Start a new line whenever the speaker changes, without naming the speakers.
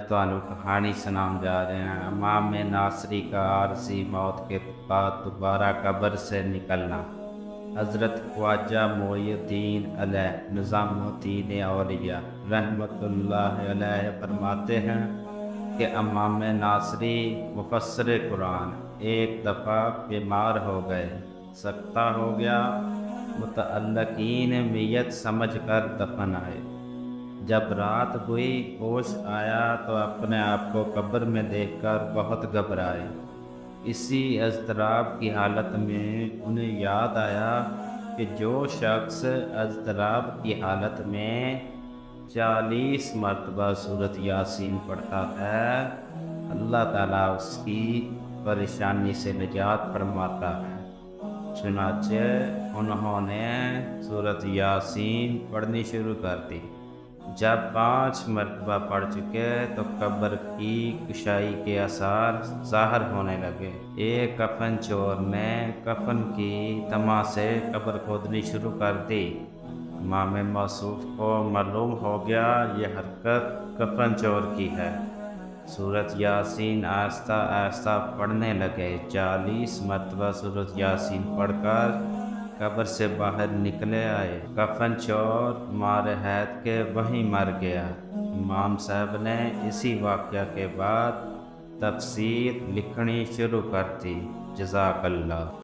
ਤੁਹਾਨੂੰ کہانی سنام جا رہے ہیں۔ امام ناصری کا عارضی موت کے بعد دوبارہ قبر سے نکلنا۔ حضرت خواجہ معی الدین علیہ نظام الدین اولیاء رحمۃ اللہ علیہ فرماتے ہیں کہ امام ناصری مفسر قرآن ایک دفعہ بیمار ہو گئے، سکتہ ہو گیا۔ متعلقین میت سمجھ کر دفن آئے۔ جب رات ہوئی ہوش آیا تو اپنے آپ کو قبر میں دیکھ کر بہت گھبرائے۔ اسی اضطراب کی حالت میں انہیں یاد آیا کہ جو شخص اضطراب کی حالت میں 40 مرتبہ سورۃ یاسین پڑھتا ہے، اللہ تعالیٰ اس کی پریشانی سے نجات فرماتا ہے۔ چنانچہ انہوں نے سورۃ یاسین پڑھنی شروع کر دی۔ جب 5 مرتبہ پڑھ چکے تو قبر کی کشائی کے آثار ظاہر ہونے لگے۔ ایک کفن چور نے کفن کی تمہ سے قبر کھودنی شروع کر دی۔ امام موصوف کو معلوم ہو گیا یہ حرکت کفن چور کی ہے۔ سورۃ یاسین آہستہ آہستہ پڑھنے لگے۔ 40 مرتبہ سورۃ یاسین پڑھ کر قبر سے باہر نکلے آئے۔ کفن چور مار حیض کے وہیں مر گیا۔ امام صاحب نے اسی واقعہ کے بعد تفسیر لکھنی شروع کر دی۔ جزاک اللہ۔